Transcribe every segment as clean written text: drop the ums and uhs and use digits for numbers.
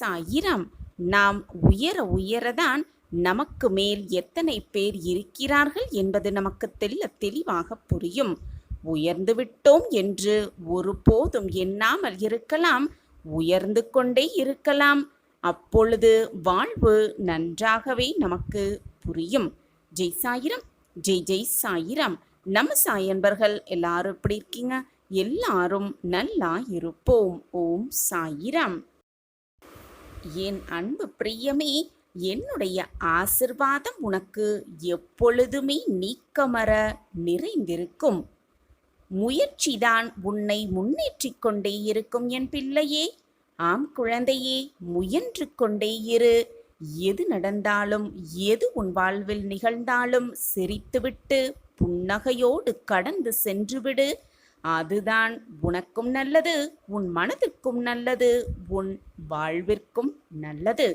சாயிராம். நாம் உயர உயரதான் நமக்கு மேல் எத்தனை பேர் இருக்கிறார்கள் என்பது நமக்கு தெளிவாக புரியும். உயர்ந்து விட்டோம் என்று ஒருபோதும் எண்ணாமல் இருக்கலாம், உயர்ந்து கொண்டே இருக்கலாம். அப்பொழுது வாழ்வு நன்றாகவே நமக்கு புரியும். ஜெய் சாயிரம், ஜெய் ஜெய் சாயிரம். நம்ம சாயன்பர்கள் எல்லாரும் எப்படி இருக்கீங்க? எல்லாரும் நல்லா இருப்போம். ஓம் சாயிரம். என் அன்பு பிரியமே, என்னுடைய ஆசிர்வாதம் உனக்கு எப்பொழுதுமே நீக்கமற நிறைந்திருக்கும். முயற்சிதான் உன்னை முன்னேற்றிக் கொண்டே இருக்கும் என் பிள்ளையே. ஆம் குழந்தையே, முயன்று கொண்டே இரு. எது நடந்தாலும், எது உன் வாழ்வில் நிகழ்ந்தாலும் சிரித்துவிட்டு புன்னகையோடு கடந்து சென்றுவிடு. அதுதான் உனக்கும் நல்லது, உன் மனதிற்கும் நல்லது, உன் வாழ்விற்கும் நல்லது.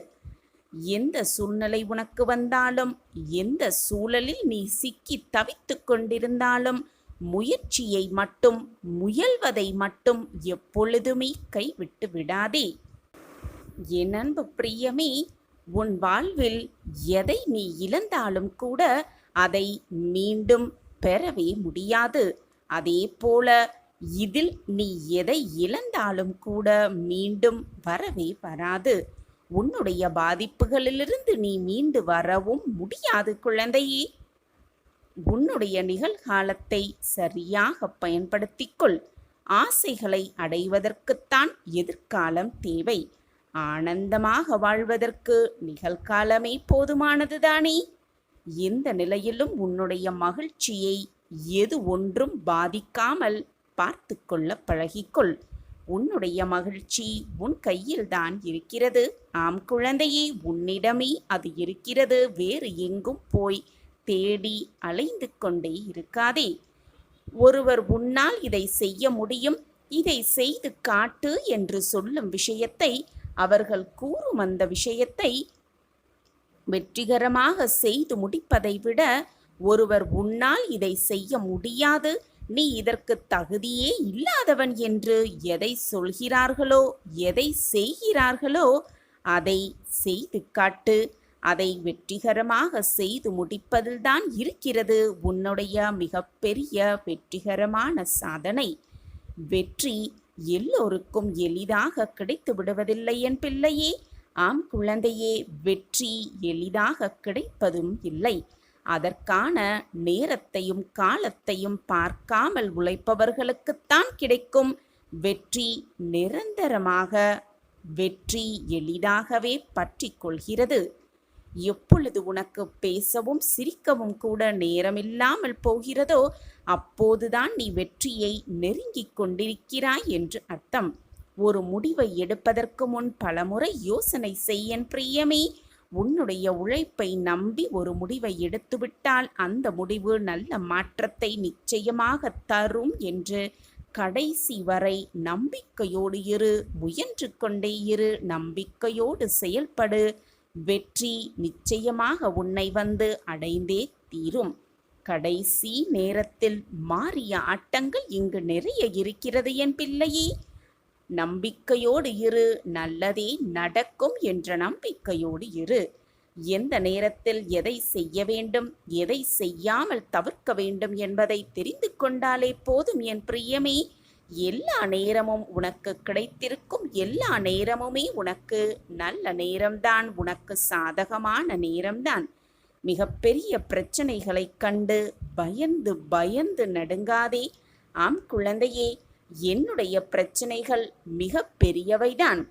எந்த சூழ்நிலை உனக்கு வந்தாலும், எந்த சூழலில் நீ சிக்கி தவித்து கொண்டிருந்தாலும், முயற்சியை மட்டும், முயல்வதை மட்டும் எப்பொழுதுமே கைவிட்டு விடாதே. என் அன்பு பிரியமே, உன் வாழ்வில் எதை நீ இழந்தாலும் கூட அதை மீண்டும் பெறவே முடியாது. அதே போல இதில் நீ எதை இழந்தாலும் கூட மீண்டும் வரவே வராது. உன்னுடைய பாதிப்புகளிலிருந்து நீ மீண்டு வரவும் முடியாது குழந்தையே. உன்னுடைய நிகழ்காலத்தை சரியாக பயன்படுத்திக்கொள். ஆசைகளை அடைவதற்குத்தான் எதிர்காலம் தேவை. ஆனந்தமாக வாழ்வதற்கு நிகழ்காலமே போதுமானதுதானே. எந்த நிலையிலும் உன்னுடைய மகிழ்ச்சியை எது ஒன்றும் பாதிக்காமல் பார்த்து கொள்ள பழகிக்கொள். உன்னுடைய மகிழ்ச்சி உன் கையில்தான் இருக்கிறது. ஆம் குழந்தையே, உன்னிடமே அது இருக்கிறது. வேறு எங்கும் போய் தேடி அலைந்து கொண்டே இருக்காதே. ஒருவர் உன்னால் இதை செய்ய முடியும், இதை செய்து காட்டு என்று சொல்லும் விஷயத்தை, அவர்கள் கூறும் அந்த விஷயத்தை வெற்றிகரமாக செய்து முடிப்பதை விட, ஒருவர் உன்னால் இதை செய்ய முடியாது, நீ இதற்கு தகுதியே இல்லாதவன் என்று எதை சொல்கிறார்களோ, எதை செய்கிறார்களோ அதை செய்து காட்டு. அதை வெற்றிகரமாக செய்து முடிப்பதில்தான் இருக்கிறது உன்னுடைய மிகப்பெரிய வெற்றிகரமான சாதனை. வெற்றி எல்லோருக்கும் எளிதாக கிடைத்து விடுவதில்லை என் பிள்ளையே. ஆம் குழந்தையே, வெற்றி எளிதாக கிடைப்பதும் இல்லை. அதற்கான நேரத்தையும் காலத்தையும் பார்க்காமல் உழைப்பவர்களுக்குத்தான் கிடைக்கும். வெற்றி நிரந்தரமாக, வெற்றி எளிதாகவே பற்றி கொள்கிறது. எப்பொழுது உனக்கு பேசவும் சிரிக்கவும் கூட நேரமில்லாமல் போகிறதோ அப்போதுதான் நீ வெற்றியை நெருங்கிக் கொண்டிருக்கிறாய் என்று அர்த்தம். ஒரு முடிவை எடுப்பதற்கு முன் பலமுறை யோசனை செய்ய பிரியமே. உன்னுடைய உழைப்பை நம்பி ஒரு முடிவை எடுத்துவிட்டால் அந்த முடிவு நல்ல மாற்றத்தை நிச்சயமாக தரும் என்று கடைசி வரை நம்பிக்கையோடு இரு. முயன்று கொண்டே இரு. நம்பிக்கையோடு செயல்படு. வெற்றி நிச்சயமாக உன்னை வந்து அடைந்தே தீரும். கடைசி நேரத்தில் மாறிய ஆட்டங்கள் இங்கு நிறைய இருக்கிறது என் பிள்ளையே. நம்பிக்கையோடு இரு. நல்லதே நடக்கும் என்ற நம்பிக்கையோடு இரு. எந்த நேரத்தில் எதை செய்ய வேண்டும், எதை செய்யாமல் தவிர்க்க வேண்டும் என்பதை தெரிந்து கொண்டாலே போதும் என் பிரியமே. எல்லா நேரமும் உனக்கு கிடைத்திருக்கும். எல்லா நேரமுமே உனக்கு நல்ல நேரம்தான், உனக்கு சாதகமான நேரம்தான். மிகப்பெரிய பிரச்சனைகளை கண்டு பயந்து பயந்து நடுங்காதே. ஆம் குழந்தையே, என்னுடைய பிரச்சனைகள் மிக பெரியவைதான்.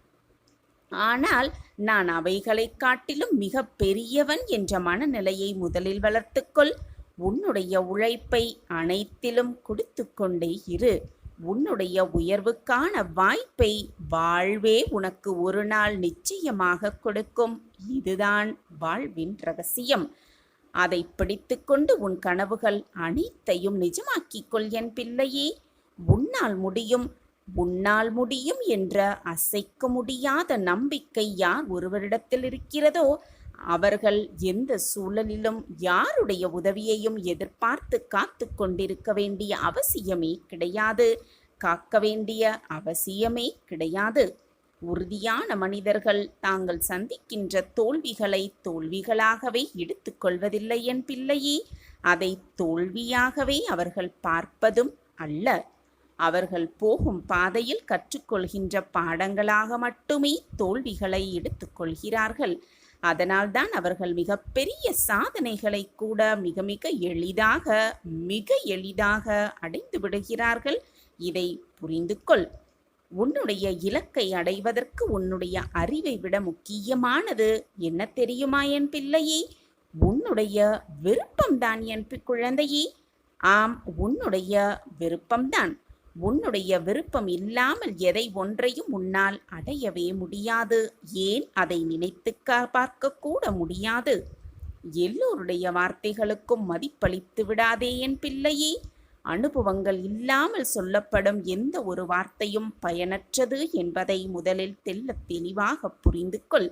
ஆனால் நான் அவைகளை காட்டிலும் மிக பெரியவன் என்ற மனநிலையை முதலில் வளர்த்துக்கொள். உன்னுடைய உழைப்பை அனைத்திலும் கொடுத்து கொண்டே இரு. உன்னுடைய உயர்வுக்கான வாய்ப்பை வாழ்வே உனக்கு ஒரு நாள் நிச்சயமாக கொடுக்கும். இதுதான் வாழ்வின் ரகசியம். அதை பிடித்து கொண்டு உன் கனவுகள் அனைத்தையும் நிஜமாக்கிக் கொள் என் பிள்ளையே. உன்னால் முடியும், உன்னால் முடியும் என்ற அசைக்க முடியாத நம்பிக்கை யார் ஒருவரிடத்தில் இருக்கிறதோ அவர்கள் எந்த சூழலிலும் யாருடைய உதவியையும் எதிர்பார்த்து காத்து கொண்டிருக்க வேண்டிய அவசியமே கிடையாது. காக்க வேண்டிய அவசியமே கிடையாது. உறுதியான மனிதர்கள் தாங்கள் சந்திக்கின்ற தோல்விகளை தோல்விகளாகவே எடுத்துக்கொள்வதில்லை என் பிள்ளையே. அதை தோல்வியாகவே அவர்கள் பார்ப்பதும் அல்ல. அவர்கள் போகும் பாதையில் கற்றுக்கொள்கின்ற பாடங்களாக மட்டுமே தோல்விகளை எடுத்துக்கொள்கிறார்கள். அதனால்தான் அவர்கள் மிகப்பெரிய சாதனைகளை கூட மிக மிக எளிதாக மிக எளிதாக அடைந்து விடுகிறார்கள். இதை புரிந்து கொள். உன்னுடைய இலக்கை அடைவதற்கு உன்னுடைய அறிவை விட முக்கியமானது என்ன தெரியுமா என் பிள்ளையே? உன்னுடைய விருப்பம்தான் என் குழந்தையே. ஆம், உன்னுடைய விருப்பம்தான். உன்னுடைய விருப்பம் இல்லாமல் எதை ஒன்றையும் உன்னால் அடையவே முடியாது. ஏன் அதை நினைத்து பார்க்க கூட முடியாது. எல்லோருடைய வார்த்தைகளுக்கும் மதிப்பளித்து விடாதே என் பிள்ளையே. அனுபவங்கள் இல்லாமல் சொல்லப்படும் எந்த ஒரு வார்த்தையும் பயனற்றது என்பதை முதலில் தெள்ளத் தெளிவாக புரிந்து கொள்.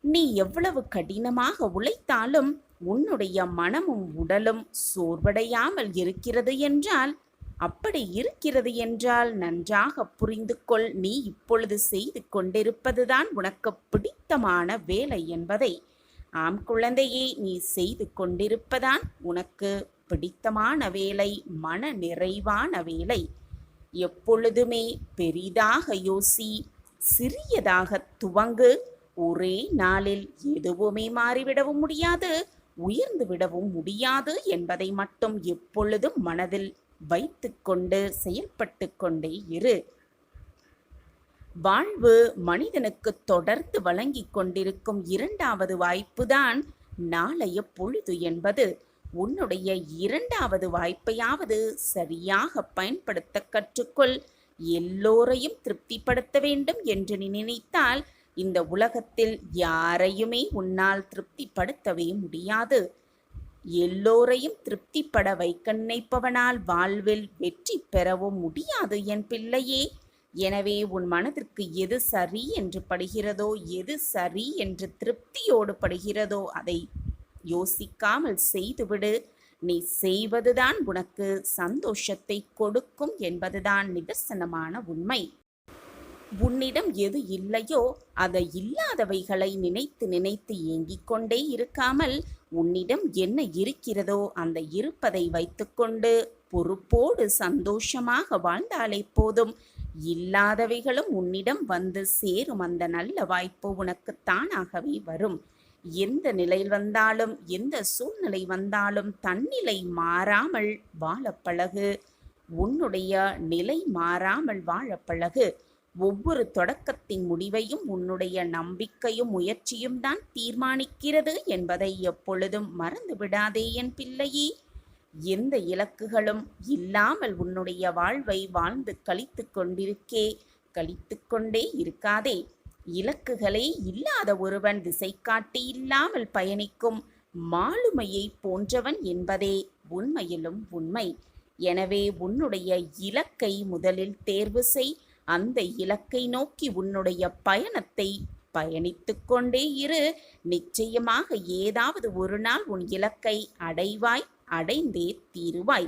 நீ எவ்வளவு கடினமாக உழைத்தாலும் உன்னுடைய மனமும் உடலும் சோர்வடையாமல் இருக்கிறது என்றால், அப்படி இருக்கிறது என்றால் நன்றாக புரிந்து கொள். நீ இப்பொழுது செய்து கொண்டிருப்பதுதான் உனக்கு பிடித்தமான வேலை என்பதை. ஆம் குழந்தையே, நீ செய்து கொண்டிருப்பதான் உனக்கு பிடித்தமான வேலை, மன நிறைவான வேலை. எப்பொழுதுமே பெரிதாக யோசி, சிறியதாக துவங்கு. ஒரே நாளில் எதுவுமே மாறிவிடவும் முடியாது, உயர்ந்து விடவும் முடியாது என்பதை மட்டும் எப்பொழுதும் மனதில் வைத்துக்கொண்டு செயல்பட்டு கொண்டே இரு. வாழ்வு மனிதனுக்கு தொடர்ந்து வழங்கி கொண்டிருக்கும் இரண்டாவது வாய்ப்புதான் நாளைய பொழுது என்பது. உன்னுடைய இரண்டாவது வாய்ப்பையாவது சரியாக பயன்படுத்த கற்றுக்கொள். எல்லோரையும் திருப்திப்படுத்த வேண்டும் என்று நீ நினைத்தால் இந்த உலகத்தில் யாரையுமே உன்னால் திருப்திப்படுத்தவே முடியாது. எல்லோரையும் திருப்திப்பட வைக்க நினைப்பவனால் வாழ்வில் வெற்றி பெறவும் முடியாது என் பிள்ளையே. எனவே உன் மனதிற்கு எது சரி என்று படுகிறதோ, எது சரி என்று திருப்தியோடு படுகிறதோ அதை யோசிக்காமல் செய்துவிடு. நீ செய்வதுதான் உனக்கு சந்தோஷத்தை கொடுக்கும் என்பதுதான் நிதர்சனமான உண்மை. உன்னிடம் எது இல்லையோ அதை இல்லாதவைகளை நினைத்து நினைத்து ஏங்கிக் கொண்டே இருக்காமல், உன்னிடம் என்ன இருக்கிறதோ அந்த இருப்பதை வைத்துக்கொண்டு பொறுப்போடு சந்தோஷமாக வாழ்ந்தாலே போதும். இல்லாதவைகளும் உன்னிடம் வந்து சேரும். அந்த நல்ல வாய்ப்பு உனக்கு தானாகவே வரும். எந்த நிலையில் வந்தாலும், எந்த சூழ்நிலை வந்தாலும் தன்னிலை மாறாமல் வாழப்பழகு. உன்னுடைய நிலை மாறாமல் வாழப்பழகு. ஒவ்வொரு தொடக்கத்தின் முடிவையும் உன்னுடைய நம்பிக்கையும் முயற்சியும் தான் தீர்மானிக்கிறது என்பதை எப்பொழுதும் மறந்து விடாதே என் பிள்ளையே. எந்த இலக்குகளும் இல்லாமல் உன்னுடைய வாழ்வை வாழ்ந்து கழித்து கொண்டே இருக்காதே. இலக்குகளே இல்லாத ஒருவன் திசை காட்டி இல்லாமல் பயணிக்கும் மாலுமையை போன்றவன் என்பதே உண்மையிலும் உண்மை. எனவே உன்னுடைய இலக்கை முதலில் தேர்வு செய். அந்த இலக்கை நோக்கி உன்னுடைய பயணத்தை பயணித்து கொண்டே இரு. நிச்சயமாக ஏதாவது ஒரு நாள் உன் இலக்கை அடைவாய், அடைந்தே தீருவாய்.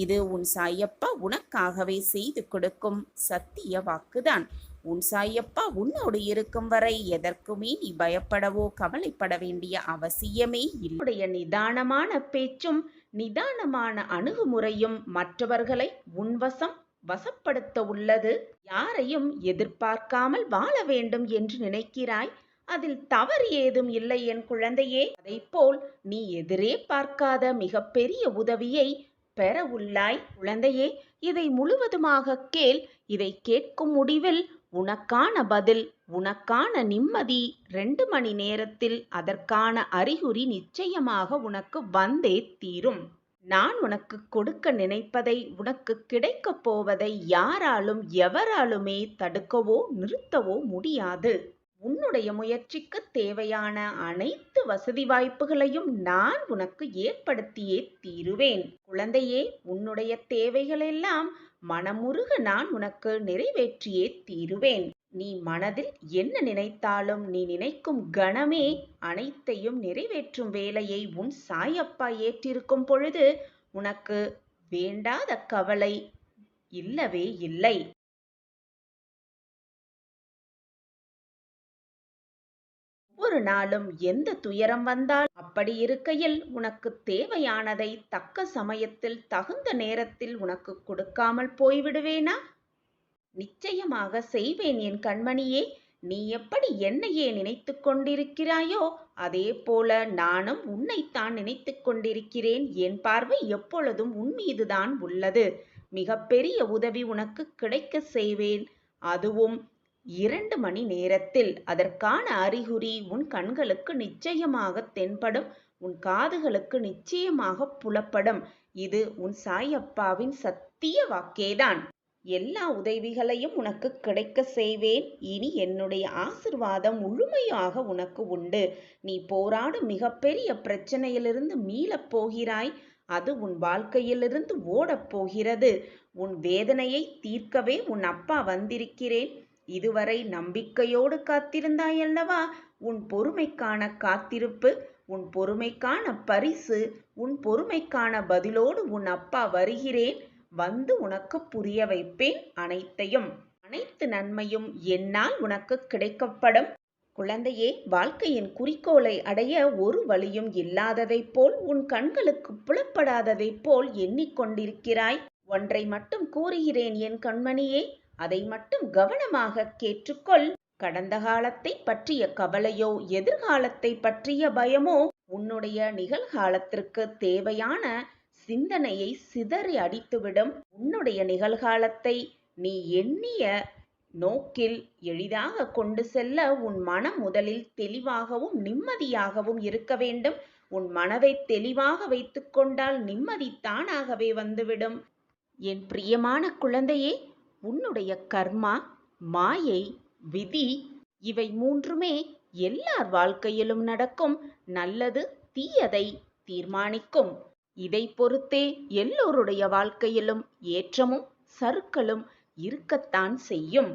இது உன் சாயப்பா உனக்காகவே செய்து கொடுக்கும் சத்திய வாக்குதான். உன் சாயப்பா உன்னோடு இருக்கும் வரை எதற்குமே நீ பயப்படவோ கவலைப்பட வேண்டிய அவசியமே இல்லை. நிதானமான பேச்சும் நிதானமான அணுகுமுறையும் மற்றவர்களை உன்வசம் வசப்படுத்த உள்ளது. யாரையும் எதிர்பார்க்காமல் வாழ வேண்டும் என்று நினைக்கிறாய். அதில் தவறு ஏதும் இல்லை என் குழந்தையே. அதைப்போல் நீ எதிரே பார்க்காத மிகப்பெரிய உதவியை பெற உள்ளாய் குழந்தையே. இதை முழுவதுமாக கேள். இதை கேட்கும் முடிவில் உனக்கான பதில், உனக்கான நிம்மதி 2 மணி நேரத்தில் அதற்கான அறிகுறி நிச்சயமாக உனக்கு வந்தே தீரும். நான் உனக்கு கொடுக்க நினைப்பதை, உனக்கு கிடைக்கப் போவதை யாராலும் எவராலுமே தடுக்கவோ நிறுத்தவோ முடியாது. உன்னுடைய முயற்சிக்கு தேவையான அனைத்து வசதி வாய்ப்புகளையும் நான் உனக்கு ஏற்படுத்தியே தீருவேன். குழந்தையே, உன்னுடைய தேவைகளெல்லாம் மனமுருக நான் உனக்கு நிறைவேற்றியே தீருவேன். நீ மனதில் என்ன நினைத்தாலும் நீ நினைக்கும் கணமே அனைத்தையும் நிறைவேற்றும் வேலையை உன் சாயப்பா ஏற்றிருக்கும் பொழுது உனக்கு வேண்டாத கவலை இல்லவே இல்லை. ஒவ்வொரு நாளும் எந்த துயரம் வந்தால், அப்படி இருக்கையில் உனக்கு தேவையானதை தக்க சமயத்தில் தகுந்த நேரத்தில் உனக்கு கொடுக்காமல் போய்விடுவேனா? நிச்சயமாக செய்வேன் என் கண்மணியே. நீ எப்படி என்னையே நினைத்து கொண்டிருக்கிறாயோ அதே போல நானும் உன்னைத்தான் நினைத்து கொண்டிருக்கிறேன். என் பார்வை எப்பொழுதும் உன் மீதுதான் உள்ளது. மிகப்பெரிய உதவி உனக்கு கிடைக்க செய்வேன். அதுவும் 2 மணி நேரத்தில். அதற்கான அறிகுறி உன் கண்களுக்கு நிச்சயமாக தென்படும், உன் காதுகளுக்கு நிச்சயமாக புலப்படும். இது உன் சாயப்பாவின் சத்திய வாக்கேதான். எல்லா உதவிகளையும் உனக்கு கிடைக்க செய்வேன். இனி என்னுடைய ஆசிர்வாதம் முழுமையாக உனக்கு உண்டு. நீ போராடும் மிகப்பெரிய பிரச்சனையிலிருந்து மீளப் போகிறாய். அது உன் வாழ்க்கையிலிருந்து ஓடப் போகிறது. உன் வேதனையை தீர்க்கவே உன் அப்பா வந்திருக்கிறேன். இதுவரை நம்பிக்கையோடு காத்திருந்தாயல்லவா? உன் பொறுமைக்கான காத்திருப்பு, உன் பொறுமைக்கான பரிசு, உன் பொறுமைக்கான பதிலோடு உன் அப்பா வருகிறேன். வந்து உனக்கு புரிய வைப்பேன் அனைத்தையும். அனைத்து நன்மையும் என்னால் உனக்கு கிடைக்கப்படும். குழந்தையே, வாழ்க்கையின் குறிக்கோளை அடைய ஒரு வழியும் இல்லாததைப் போல், உன் கண்களுக்கு புலப்படாததைப் போல் எண்ணிக்கொண்டிருக்கிறாய். ஒன்றை மட்டும் கூறுகிறேன் என் கண்மணியே, அதை மட்டும் கவனமாக கேட்டுக்கொள். கடந்த காலத்தை பற்றிய கவலையோ எதிர்காலத்தை பற்றிய பயமோ உன்னுடைய நிகழ்காலத்திற்கு தேவையான சிந்தனையை சிதறி அடித்துவிடும். உன்னுடைய நிகழ்காலத்தை நீ எண்ணிய நோக்கில் எளிதாக கொண்டு செல்ல உன் மனம் முதலில் தெளிவாகவும் நிம்மதியாகவும் இருக்க வேண்டும். உன் மனதை தெளிவாக வைத்துக் கொண்டால் நிம்மதி தானாகவே வந்துவிடும். என் பிரியமான குழந்தையே, உன்னுடைய கர்மா, மாயை, விதி இவை மூன்றுமே எல்லார் வாழ்க்கையிலும் நடக்கும். நல்லது தீயதை தீர்மானிக்கும். இதை பொறுத்தே எல்லோருடைய வாழ்க்கையிலும் ஏற்றமும் சறுக்கலும் இருக்கத்தான் செய்யும்.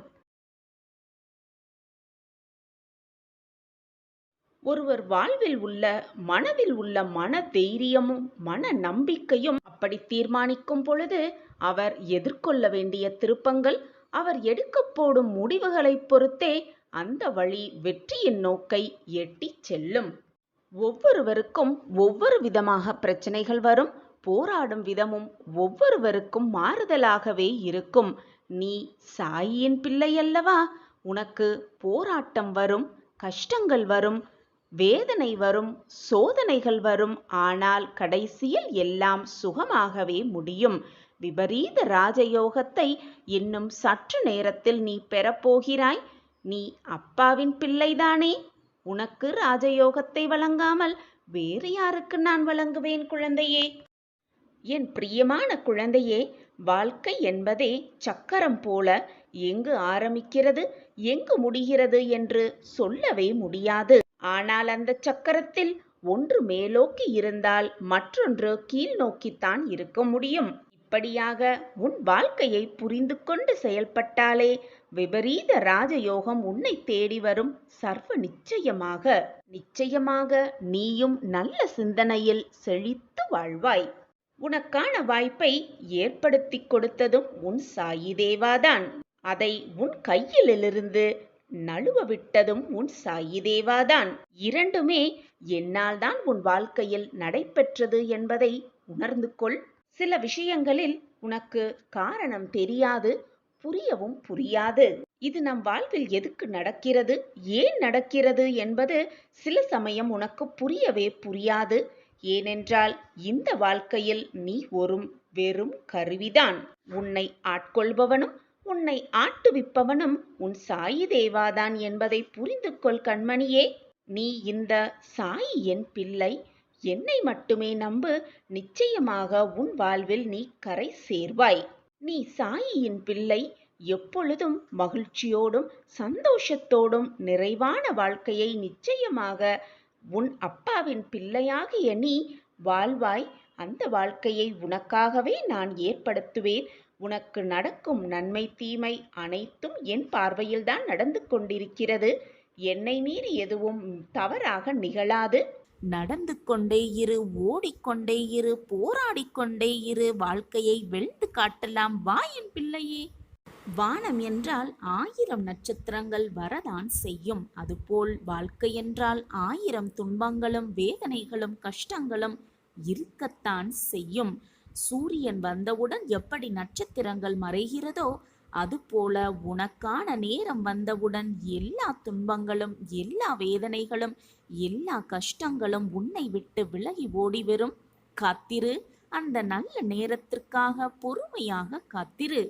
ஒருவர் வாழ்வில் உள்ள மனதில் உள்ள மன தைரியமும் மன நம்பிக்கையும் அப்படி தீர்மானிக்கும் பொழுது அவர் எதிர்கொள்ள வேண்டிய திருப்பங்கள், அவர் எடுக்கப் போடும் முடிவுகளை பொறுத்தே அந்த வழி வெற்றியின் நோக்கை எட்டிச் செல்லும். ஒவ்வொருவருக்கும் ஒவ்வொரு விதமாக பிரச்சனைகள் வரும். போராடும் விதமும் ஒவ்வொருவருக்கும் மாறுதலாகவே இருக்கும். நீ சாயின் பிள்ளை அல்லவா? உனக்கு போராட்டம் வரும், கஷ்டங்கள் வரும், வேதனை வரும், சோதனைகள் வரும். ஆனால் கடைசியில் எல்லாம் சுகமாகவே முடியும். விபரீத ராஜயோகத்தை இன்னும் சற்று நேரத்தில் நீ பெறப்போகிறாய். நீ அப்பாவின் பிள்ளைதானே? உனக்கு ராஜயோகத்தை வழங்காமல் வேறு யாருக்கு நான் வழங்குவேன் குழந்தையே? என் பிரியமான குழந்தையே, வாழ்க்கை என்பதே சக்கரம் போல எங்கு ஆரம்பிக்கிறது எங்கு முடிகிறது என்று சொல்லவே முடியாது. ஆனால் அந்த சக்கரத்தில் ஒன்று மேலோக்கி இருந்தால் மற்றொன்று கீழ் நோக்கித்தான் இருக்க முடியும். இப்படியாக உன் வாழ்க்கையை புரிந்து கொண்டு செயல்பட்டாலே விபரீத ராஜயோகம் உன்னை தேடி வரும். சர்வ நிச்சயமாக நிச்சயமாக நீயும் நல்ல சிந்தனையில் செழித்து வாழ்வாய். உனக்கான வாய்ப்பை ஏற்படுத்தி கொடுத்ததும் உன் சாயி தேவாதான். அதை உன் கையிலிருந்து நழுவ விட்டதும் உன் சாயி தேவாதான். இரண்டுமே என்னால் தான் உன் வாழ்க்கையில் நடைபெற்றது என்பதை உணர்ந்து கொள். சில விஷயங்களில் உனக்கு காரணம் தெரியாது, புரியவும் புரியாது. இது நம் வாழ்வில் எதுக்கு நடக்கிறது, ஏன் நடக்கிறது என்பது சில சமயம் உனக்கு புரியவே புரியாது. ஏனென்றால் இந்த வாழ்க்கையில் நீ ஒரு வெறும் கருவிதான். உன்னை ஆட்கொள்பவனும் உன்னை ஆட்டுவிப்பவனும் உன் சாயி தேவாதான் என்பதை புரிந்து கொள் கண்மணியே. நீ இந்த சாயி என் பிள்ளை, என்னை மட்டுமே நம்பு. நிச்சயமாக உன் வாழ்வில் நீ கரை சேர்வாய். நீ சாயியின் பிள்ளை. எப்பொழுதும் மகிழ்ச்சியோடும் சந்தோஷத்தோடும் நிறைவான வாழ்க்கையை நிச்சயமாக உன் அப்பாவின் பிள்ளையாகிய நீ வாழ்வாய். அந்த வாழ்க்கையை உனக்காகவே நான் ஏற்படுத்துவேன். உனக்கு நடக்கும் நன்மை தீமை அனைத்தும் என் பார்வையில்தான் நடந்து கொண்டிருக்கிறது. என்னை மீறி எதுவும் தவறாக நிகழாது. நடந்து கொண்டே இரு, ஓடிக்கொண்டே இரு, போராடிக்கொண்டே இரு. வாழ்க்கையை வெல்ந்து காட்டலாம். வா என் பிள்ளையே. வானம் என்றால் 1000 நட்சத்திரங்கள் வரதான் செய்யும். அதுபோல் வாழ்க்கை என்றால் 1000 துன்பங்களும் வேதனைகளும் கஷ்டங்களும் இருக்கத்தான் செய்யும். சூரியன் வந்தவுடன் எப்படி நட்சத்திரங்கள் மறைகிறதோ அதுபோல உனக்கான நேரம் வந்தவுடன் எல்லா துன்பங்களும் எல்லா வேதனைகளும் எல்லா கஷ்டங்களும் உன்னை விட்டு விலகி ஓடிவரும். காத்திரு, அந்த நல்ல நேரத்திற்காக பொறுமையாக காத்திரு.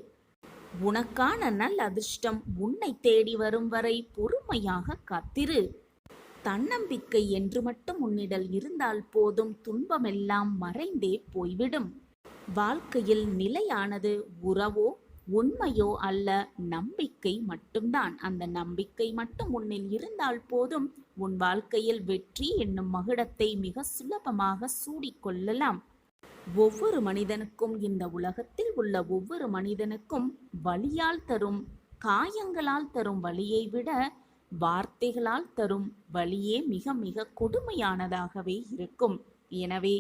உனக்கான நல்ல அதிர்ஷ்டம் உன்னை தேடி வரும் வரை பொறுமையாக காத்திரு. தன்னம்பிக்கை என்று மட்டும் உன்னிடல் இருந்தால் போதும், துன்பமெல்லாம் மறைந்தே போய்விடும். வாழ்க்கையில் நிலையானது உறவோ உண்மையோ அல்ல, நம்பிக்கை மட்டும்தான். அந்த நம்பிக்கை மட்டும் உன்னில் இருந்தால் போதும், உன் வாழ்க்கையில் வெற்றி என்னும் மகுடத்தை மிக சுலபமாக சூடிக்கொள்ளலாம். ஒவ்வொரு மனிதனுக்கும், இந்த உலகத்தில் உள்ள ஒவ்வொரு மனிதனுக்கும் வலியால் தரும், காயங்களால் தரும் வலியை விட வார்த்தைகளால் தரும் வலியே மிக மிக கொடுமையானதாகவே இருக்கும். எனவே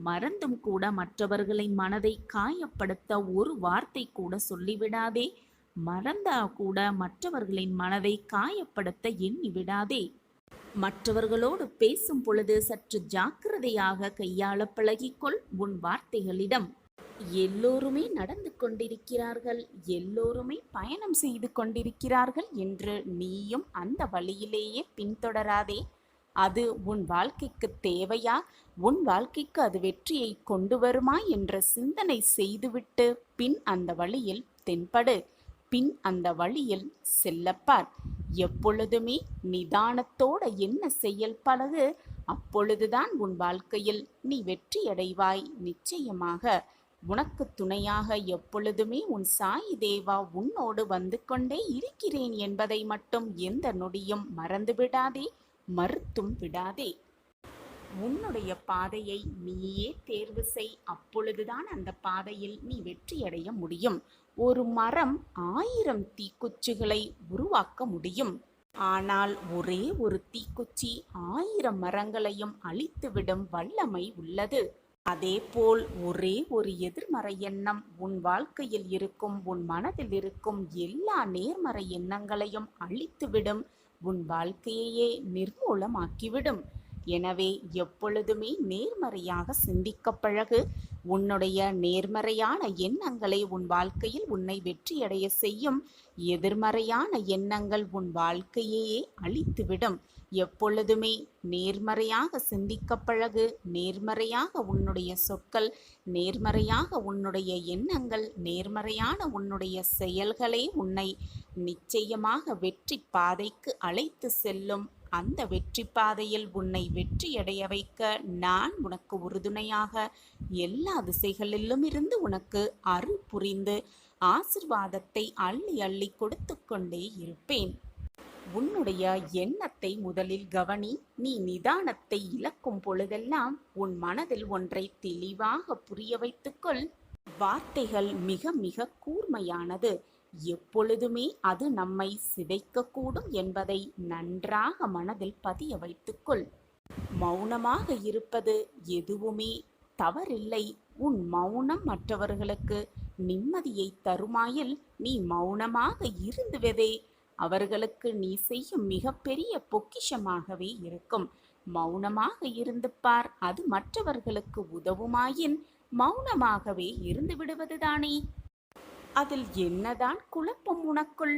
மறந்தும் கூட மற்றவர்களின் மனதை காயப்படுத்த ஒரு வார்த்தை கூட சொல்லிவிடாதே. மறந்தா கூட மற்றவர்களின் மனதை காயப்படுத்த எண்ணிவிடாதே. மற்றவர்களோடு பேசும் பொழுது சற்று ஜாக்கிரதையாக கையாள பழகிக்கொள் உன் வார்த்தைகளிடம். எல்லோருமே நடந்து கொண்டிருக்கிறார்கள், எல்லோருமே பயணம் செய்து கொண்டிருக்கிறார்கள் என்று நீயும் அந்த வழியிலேயே பின்தொடராதே. அது உன் வாழ்க்கைக்கு தேவையா? உன் வாழ்க்கைக்கு அது வெற்றியை கொண்டு வருமா என்ற சிந்தனை செய்துவிட்டு பின் அந்த வழியில் தென்படு. பின் அந்த வழியில் செல்லப்பார். எப்பொழுதுமே நிதானத்தோட என்ன செயல் பழகு. அப்பொழுதுதான் உன் வாழ்க்கையில் நீ வெற்றியடைவாய். நிச்சயமாக உனக்கு துணையாக எப்பொழுதுமே உன் சாயி தேவா உன்னோடு வந்து கொண்டே இருக்கிறேன் என்பதை மட்டும் எந்த நொடியும் மறந்துவிடாதே, மறுத்தும் விடாதே. உன்னுடைய பாதையை நீயே தேர்வு செய். அப்பொழுதுதான் அந்த பாதையில் நீ வெற்றியடைய முடியும். ஒரு மரம் 1000 தீக்குச்சிகளை உருவாக்க முடியும். ஆனால் ஒரே ஒரு தீக்குச்சி 1000 மரங்களையும் அழித்துவிடும் வல்லமை உள்ளது. அதேபோல் ஒரே ஒரு எதிர்மறை எண்ணம் உன் வாழ்க்கையில் இருக்கும், உன் மனதில் இருக்கும் எல்லா நேர்மறை எண்ணங்களையும் அழித்துவிடும், உன் வாழ்க்கையையே நிர்மூலமாக்கிவிடும். எனவே எப்பொழுதுமே நேர்மறையாக சிந்திக்க பழகு. உன்னுடைய நேர்மறையான எண்ணங்களை உன் வாழ்க்கையில் உன்னை வெற்றியடைய செய்யும். எதிர்மறையான எண்ணங்கள் உன் வாழ்க்கையையே அழித்துவிடும். எப்பொழுதுமே நேர்மறையாக சிந்திக்க பழகு. நேர்மறையாக உன்னுடைய சொற்கள், நேர்மறையாக உன்னுடைய எண்ணங்கள், நேர்மறையான உன்னுடைய செயல்களே உன்னை நிச்சயமாக வெற்றி பாதைக்கு அழைத்து செல்லும். அந்த வெற்றி பாதையில் உன்னை வெற்றியடைய வைக்க நான் உனக்கு உறுதுணையாக எல்லா திசைகளிலும் இருந்து உனக்கு அருள் புரிந்து ஆசிர்வாதத்தை அள்ளி அள்ளி கொடுத்து கொண்டே இருப்பேன். உன்னுடைய எண்ணத்தை முதலில் கவனி. நீ நிதானத்தை இழக்கும் பொழுதெல்லாம் உன் மனதில் ஒன்றை தெளிவாக புரிய வைத்துக்கொள். வார்த்தைகள் மிக மிக கூர்மையானது. எப்பொழுதுமே அது நம்மை சிதைக்கக்கூடும் என்பதை நன்றாக மனதில் பதிய வைத்துக்கொள். மௌனமாக இருப்பது எதுவுமே தவறில்லை. உன் மௌனம் மற்றவர்களுக்கு நிம்மதியை தருமாயில் நீ மௌனமாக இருந்துவதே அவர்களுக்கு நீ செய்யும் மிகப்பெரிய பொக்கிஷமாகவே இருக்கும். மௌனமாக இருந்து பார். அது மற்றவர்களுக்கு உதவுமாயின் மௌனமாகவே இருந்து விடுவதுதானே. அதில் என்னதான் குழப்பம் உனக்குள்?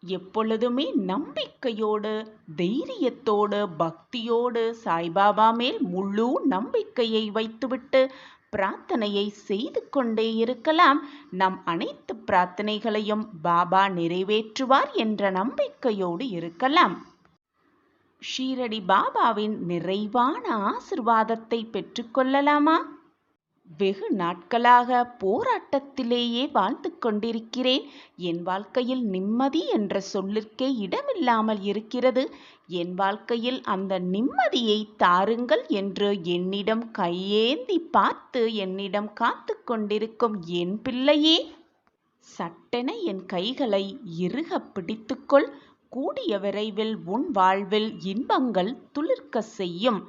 எப்பொழுதுமே நம்பிக்கையோடு, தைரியத்தோடு, பக்தியோடு சாய்பாபா மேல் முழு நம்பிக்கையை வைத்துவிட்டு பிரார்த்தனையை செய்து கொண்டே இருக்கலாம். நம் அனைத்து பிரார்த்தனைகளையும் பாபா நிறைவேற்றுவார் என்ற நம்பிக்கையோடு இருக்கலாம். ஷீரடி பாபாவின் நிறைவான ஆசிர்வாதத்தை பெற்றுக்கொள்ளலாமா? வெகு நாட்களாக போராட்டத்திலேயே வாழ்ந்து கொண்டிருக்கிறேன். என் வாழ்க்கையில் நிம்மதி என்ற சொல்லிற்கே இடமில்லாமல் இருக்கிறது. என் வாழ்க்கையில் அந்த நிம்மதியை தாருங்கள் என்று என்னிடம் கையேந்தி பார்த்து என்னிடம் காத்து கொண்டிருக்கும் என் பிள்ளையே, சட்டென என் கைகளை இறுக பிடித்துக்கொள். கூடிய விரைவில் உன் வாழ்வில் இன்பங்கள் துளிர்க்க செய்யும்.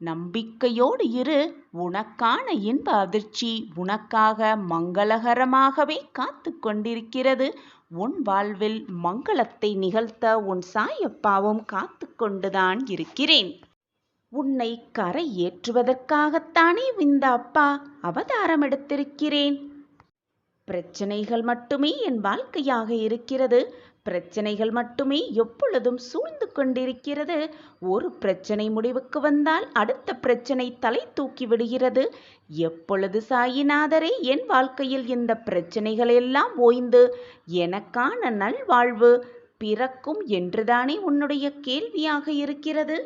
நம்பிக்கையோடு இரு. உனக்கான இன்ப அதிர்ச்சி உனக்காக மங்களகரமாகவே காத்து கொண்டிருக்கிறது. உன் வாழ்வில் மங்களத்தை நிகழ்த்த உன் சாயப்பாவும் காத்து கொண்டுதான் இருக்கிறேன். உன்னை கரை ஏற்றுவதற்காகத்தானே இந்த அப்பா அவதாரம் எடுத்திருக்கிறேன். பிரச்சனைகள் மட்டுமே என் வாழ்க்கையாக இருக்கிறது. பிரச்சனைகள் மட்டுமே எப்பொழுதும் சூழ்ந்து கொண்டிருக்கிறது. ஒரு பிரச்சனை முடிவுக்கு வந்தால் அடுத்த பிரச்சனை தலை தூக்கி விடுகிறது. எப்பொழுது சாயிநாதரே என் வாழ்க்கையில் இந்த பிரச்சனைகள் எல்லாம் ஓய்ந்து எனக்கான நல்வாழ்வு பிறக்கும் என்றுதானே உன்னுடைய கேள்வியாக இருக்கிறது.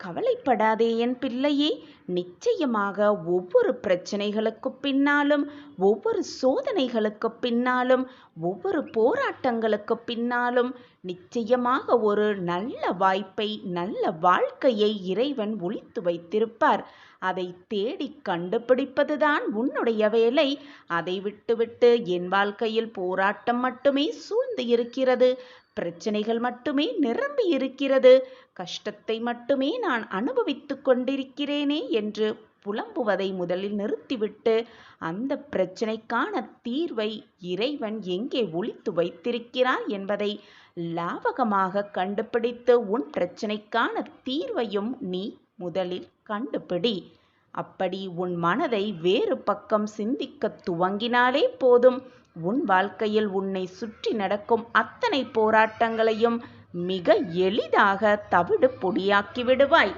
கவலைப்படாதே என் பிள்ளையே. நிச்சயமாக ஒவ்வொரு பிரச்சனைகளுக்கு பின்னாலும், ஒவ்வொரு சோதனைகளுக்கு பின்னாலும், ஒவ்வொரு போராட்டங்களுக்கு பின்னாலும் நிச்சயமாக ஒரு நல்ல வாய்ப்பை, நல்ல வாழ்க்கையை இறைவன் ஒளித்து வைத்திருப்பார். அதை தேடி கண்டுபிடிப்பதுதான் உன்னுடைய வேலை. அதை விட்டுவிட்டு என் வாழ்க்கையில் போராட்டம் மட்டுமே சூழ்ந்து இருக்கிறது, பிரச்சனைகள் மட்டுமே நிரம்பி இருக்கிறது, கஷ்டத்தை மட்டுமே நான் அனுபவித்து கொண்டிருக்கிறேனே என்று புலம்புவதை முதலில் நிறுத்திவிட்டு அந்த பிரச்சனைக்கான தீர்வை இறைவன் எங்கே ஒளித்து வைத்திருக்கிறார் என்பதை லாவகமாக கண்டுபிடித்து உன் பிரச்சனைக்கான தீர்வையும் நீ முதலில் கண்டுபிடி. அப்படி உன் மனதை வேறு பக்கம் சிந்திக்க துவங்கினாலே போதும், உன் வாழ்க்கையில் உன்னை சுற்றி நடக்கும் அத்தனை போராட்டங்களையும் மிக எளிதாக தவிடு பொடியாக்கி விடுவாய்.